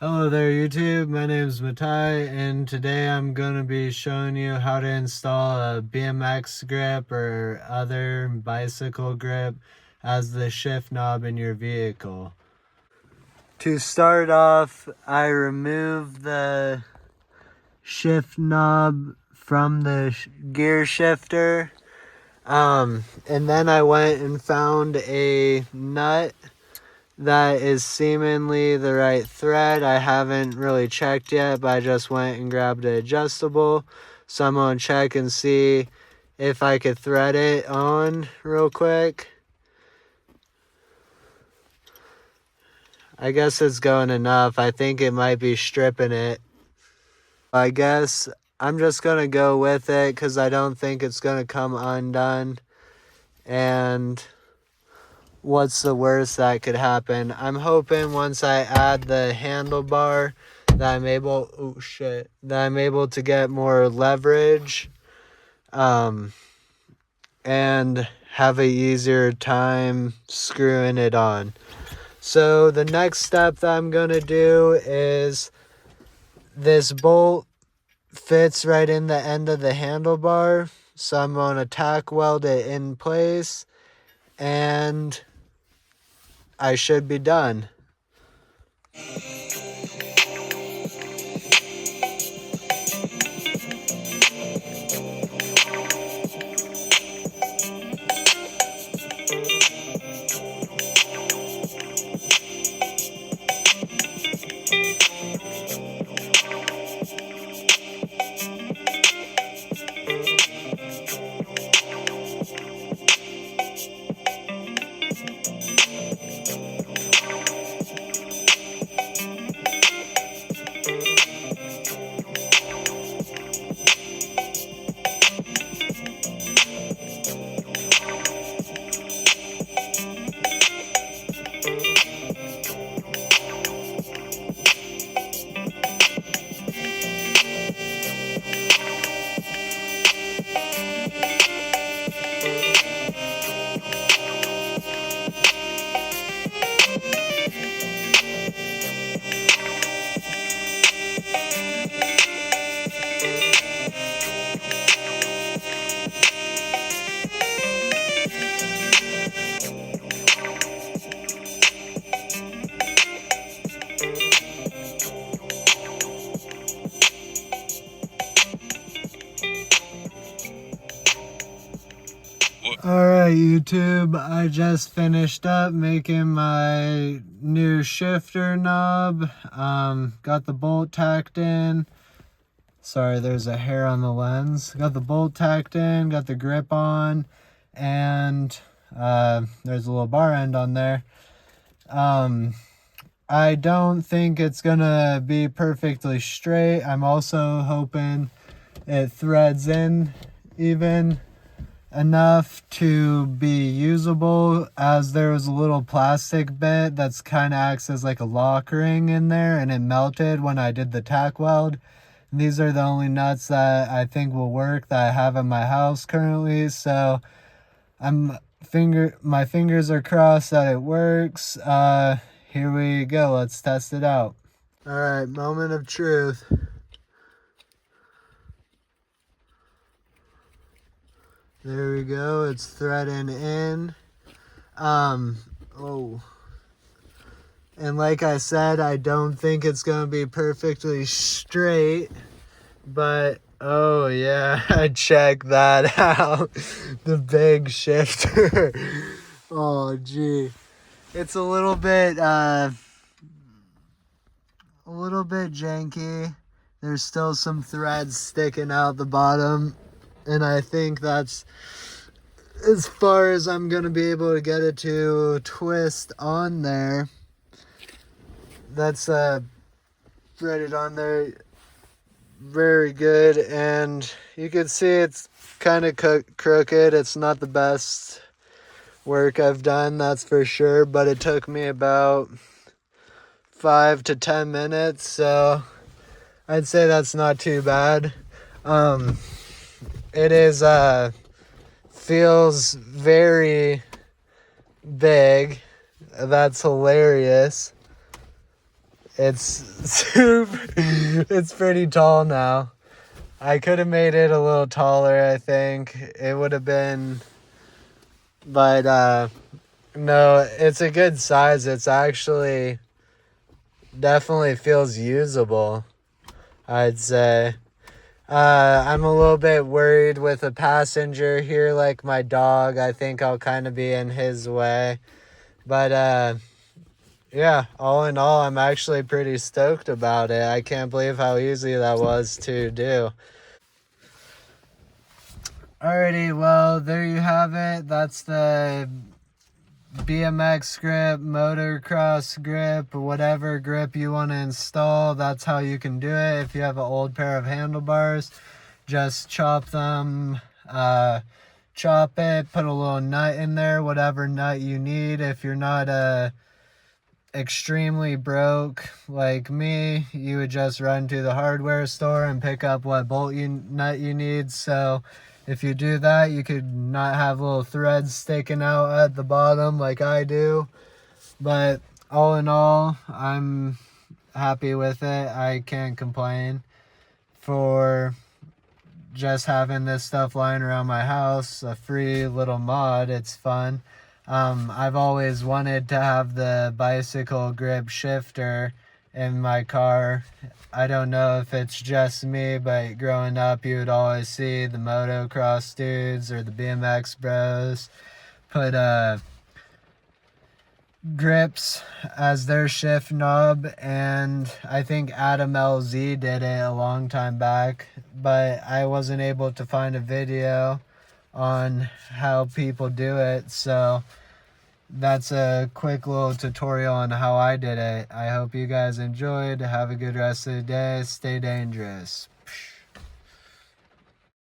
Hello there YouTube, my name is Matai and today I'm going to be showing you how to install a BMX grip or other bicycle grip as the shift knob in your vehicle. To start off, I removed the shift knob from the gear shifter, and then I went and found a nut that is seemingly the right thread. I haven't really checked yet, but I just went and grabbed an adjustable. So I'm going to check and see if I could thread it on real quick. I guess it's going enough. I think it might be stripping it. I guess I'm just going to go with it because I don't think it's going to come undone. And what's the worst that could happen? I'm hoping once I add the handlebar that I'm able to get more leverage and have a easier time screwing it on. So the next step that I'm going to do is this bolt fits right in the end of the handlebar. So I'm going to tack weld it in place and I should be done. Alright YouTube, I just finished up making my new shifter knob. Got the bolt tacked in. Sorry, there's a hair on the lens. Got the bolt tacked in, got the grip on, and there's a little bar end on there. I don't think it's gonna be perfectly straight. I'm also hoping it threads in even enough to be usable, as there was a little plastic bit that's kind of acts as like a lock ring in there, and it melted when I did the tack weld. And these are the only nuts that I think will work that I have in my house currently, so my fingers are crossed that it works. Here we go, let's test it out. All right, moment of truth. There we go, it's threading in. And like I said, I don't think it's gonna be perfectly straight, but oh yeah, check that out. The big shifter. Oh gee. It's a little bit janky. There's still some threads sticking out the bottom, and I think that's as far as I'm gonna be able to get it to twist on there. That's threaded on there very good, and you can see it's kind of crooked. It's not the best work I've done, that's for sure, but it took me about 5 to 10 minutes, so I'd say that's not too bad. It is feels very big. That's hilarious. It's super, it's pretty tall now. I could have made it a little taller, I think. It would have been, but no, it's a good size. It's actually definitely feels usable, I'd say. I'm a little bit worried with a passenger here, like my dog. I think I'll kind of be in his way. But yeah, all in all, I'm actually pretty stoked about it. I can't believe how easy that was to do. Alrighty, well, there you have it. That's the BMX grip, motocross grip, whatever grip you want to install. That's how you can do it. If you have an old pair of handlebars, just chop them, chop it, put a little nut in there, whatever nut you need. If you're not extremely broke like me, you would just run to the hardware store and pick up what nut you need. So if you do that, you could not have little threads sticking out at the bottom like I do. But all in all, I'm happy with it. I can't complain for just having this stuff lying around my house, a free little mod. It's fun. I've always wanted to have the bicycle grip shifter in my car. I don't know if it's just me, but growing up, you would always see the motocross dudes or the BMX bros put grips as their shift knob, and I think Adam LZ did it a long time back, but I wasn't able to find a video on how people do it, so that's a quick little tutorial on how I did it. I hope you guys enjoyed. Have a good rest of the day. Stay dangerous.